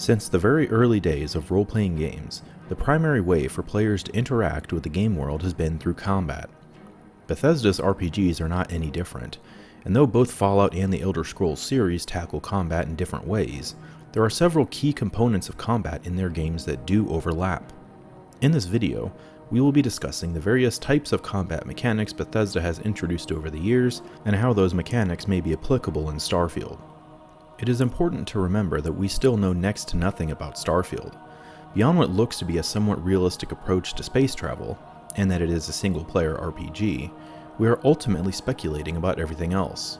Since the very early days of role-playing games, the primary way for players to interact with the game world has been through combat. Bethesda's RPGs are not any different, and though both Fallout and the Elder Scrolls series tackle combat in different ways, there are several key components of combat in their games that do overlap. In this video, we will be discussing the various types of combat mechanics Bethesda has introduced over the years, and how those mechanics may be applicable in Starfield. It is important to remember that we still know next to nothing about Starfield. Beyond what looks to be a somewhat realistic approach to space travel, and that it is a single-player RPG, we are ultimately speculating about everything else.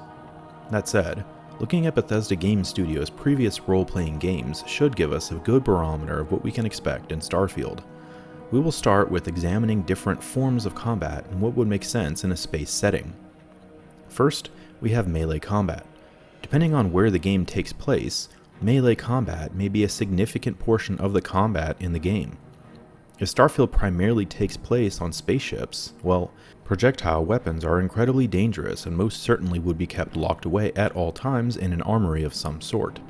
That said, looking at Bethesda Game Studios' previous role-playing games should give us a good barometer of what we can expect in Starfield. We will start with examining different forms of combat and what would make sense in a space setting. First, we have melee combat. Depending on where the game takes place, melee combat may be a significant portion of the combat in the game. If Starfield primarily takes place on spaceships, well, projectile weapons are incredibly dangerous and most certainly would be kept locked away at all times in an armory of some sort.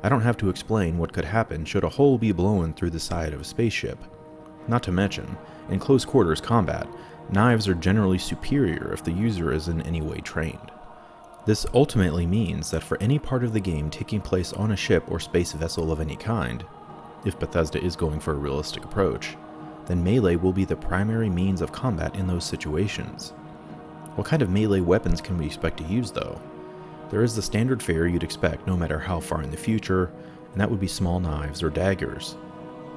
I don't have to explain what could happen should a hole be blown through the side of a spaceship. Not to mention, in close quarters combat, knives are generally superior if the user is in any way trained. This ultimately means that for any part of the game taking place on a ship or space vessel of any kind, if Bethesda is going for a realistic approach, then melee will be the primary means of combat in those situations. What kind of melee weapons can we expect to use though? There is the standard fare you'd expect no matter how far in the future, and that would be small knives or daggers.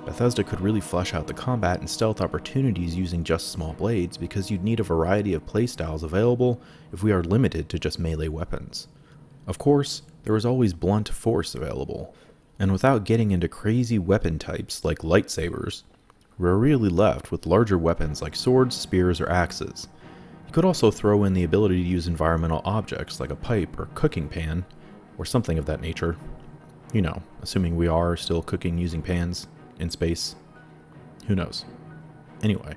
Bethesda could really flesh out the combat and stealth opportunities using just small blades because you'd need a variety of playstyles available if we are limited to just melee weapons. Of course, there is always blunt force available, and without getting into crazy weapon types like lightsabers, we're really left with larger weapons like swords, spears, or axes. You could also throw in the ability to use environmental objects like a pipe or cooking pan, or something of that nature. You know, assuming we are still cooking using pans in space. Who knows? Anyway,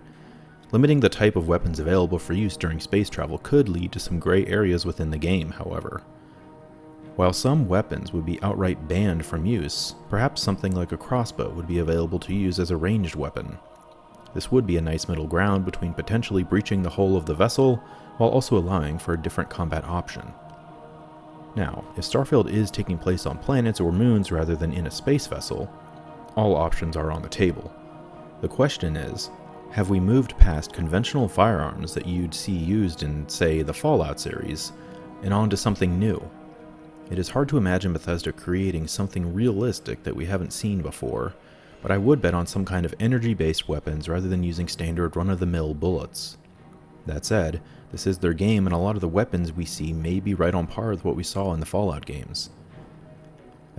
limiting the type of weapons available for use during space travel could lead to some gray areas within the game, however. While some weapons would be outright banned from use, perhaps something like a crossbow would be available to use as a ranged weapon. This would be a nice middle ground between potentially breaching the hull of the vessel, while also allowing for a different combat option. Now, if Starfield is taking place on planets or moons rather than in a space vessel, all options are on the table. The question is, have we moved past conventional firearms that you'd see used in, say, the Fallout series, and onto something new? It is hard to imagine Bethesda creating something realistic that we haven't seen before, but I would bet on some kind of energy-based weapons rather than using standard run-of-the-mill bullets. That said, this is their game and a lot of the weapons we see may be right on par with what we saw in the Fallout games.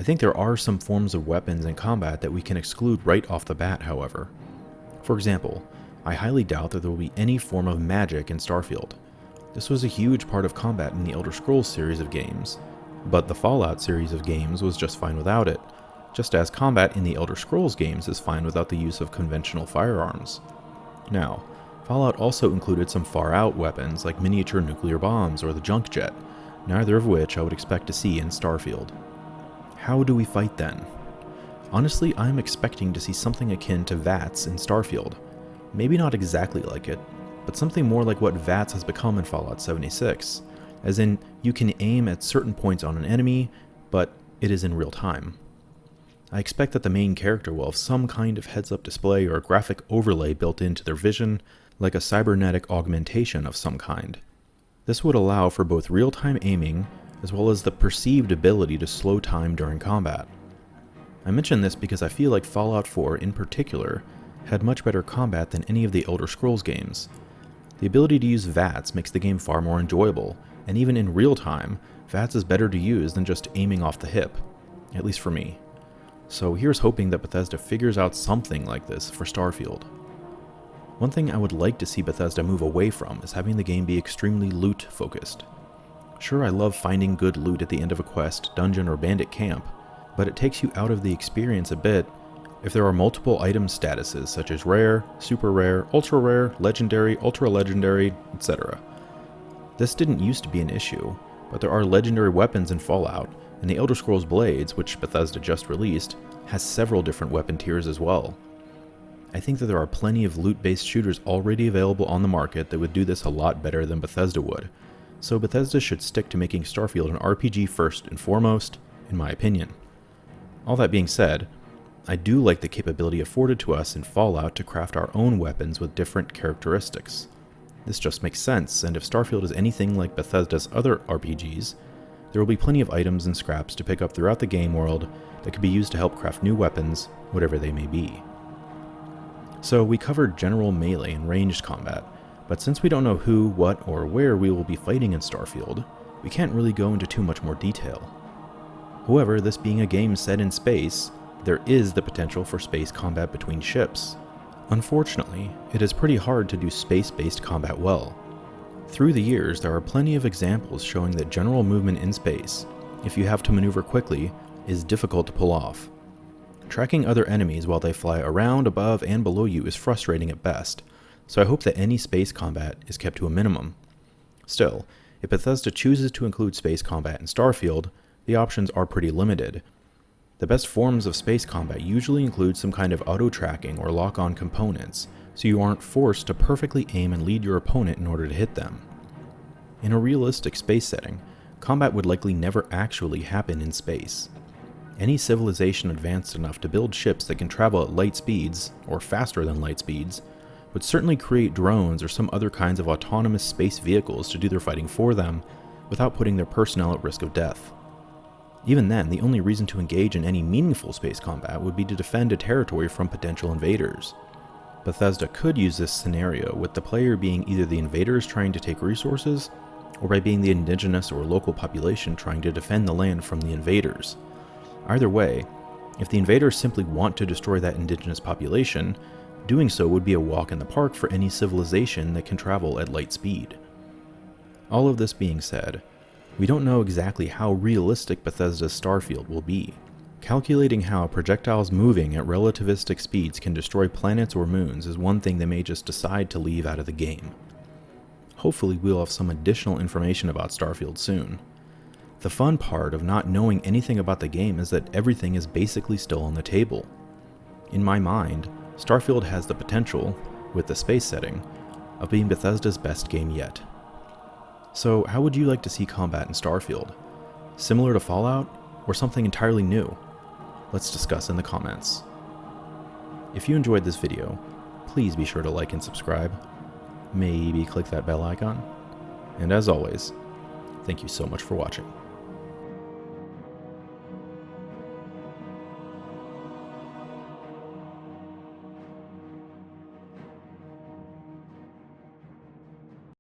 I think there are some forms of weapons in combat that we can exclude right off the bat, however. For example, I highly doubt that there will be any form of magic in Starfield. This was a huge part of combat in the Elder Scrolls series of games, but the Fallout series of games was just fine without it, just as combat in the Elder Scrolls games is fine without the use of conventional firearms. Now, Fallout also included some far-out weapons like miniature nuclear bombs or the junk jet, neither of which I would expect to see in Starfield. How do we fight then? Honestly, I'm expecting to see something akin to VATS in Starfield. Maybe not exactly like it, but something more like what VATS has become in Fallout 76, as in you can aim at certain points on an enemy, but it is in real time. I expect that the main character will have some kind of heads-up display or graphic overlay built into their vision, like a cybernetic augmentation of some kind. This would allow for both real-time aiming as well as the perceived ability to slow time during combat. I mention this because I feel like Fallout 4 in particular had much better combat than any of the Elder Scrolls games. The ability to use VATS makes the game far more enjoyable, and even in real time, VATS is better to use than just aiming off the hip, at least for me. So here's hoping that Bethesda figures out something like this for Starfield. One thing I would like to see Bethesda move away from is having the game be extremely loot-focused. Sure, I love finding good loot at the end of a quest, dungeon, or bandit camp, but it takes you out of the experience a bit if there are multiple item statuses such as rare, super rare, ultra legendary, ultra legendary, etc. This didn't used to be an issue, but there are legendary weapons in Fallout, and the Elder Scrolls Blades, which Bethesda just released, has several different weapon tiers as well. I think that there are plenty of loot-based shooters already available on the market that would do this a lot better than Bethesda would, so Bethesda should stick to making Starfield an RPG first and foremost, in my opinion. All that being said, I do like the capability afforded to us in Fallout to craft our own weapons with different characteristics. This just makes sense, and if Starfield is anything like Bethesda's other RPGs, there will be plenty of items and scraps to pick up throughout the game world that could be used to help craft new weapons, whatever they may be. So we covered general melee and ranged combat, but since we don't know who, what, or where we will be fighting in Starfield, we can't really go into too much more detail. However, this being a game set in space, there is the potential for space combat between ships. Unfortunately, it is pretty hard to do space-based combat well. Through the years, there are plenty of examples showing that general movement in space, if you have to maneuver quickly, is difficult to pull off. Tracking other enemies while they fly around, above, and below you is frustrating at best, so I hope that any space combat is kept to a minimum. Still, if Bethesda chooses to include space combat in Starfield, the options are pretty limited. The best forms of space combat usually include some kind of auto-tracking or lock-on components, so you aren't forced to perfectly aim and lead your opponent in order to hit them. In a realistic space setting, combat would likely never actually happen in space. Any civilization advanced enough to build ships that can travel at light speeds, or faster than light speeds, would certainly create drones or some other kinds of autonomous space vehicles to do their fighting for them, without putting their personnel at risk of death. Even then, the only reason to engage in any meaningful space combat would be to defend a territory from potential invaders. Bethesda could use this scenario with the player being either the invaders trying to take resources, or by being the indigenous or local population trying to defend the land from the invaders. Either way, if the invaders simply want to destroy that indigenous population, doing so would be a walk in the park for any civilization that can travel at light speed. All of this being said, we don't know exactly how realistic Bethesda's Starfield will be. Calculating how projectiles moving at relativistic speeds can destroy planets or moons is one thing they may just decide to leave out of the game. Hopefully we'll have some additional information about Starfield soon. The fun part of not knowing anything about the game is that everything is basically still on the table. In my mind, Starfield has the potential, with the space setting, of being Bethesda's best game yet. So how would you like to see combat in Starfield? Similar to Fallout, or something entirely new? Let's discuss in the comments. If you enjoyed this video, please be sure to like and subscribe. Maybe click that bell icon. And as always, thank you so much for watching.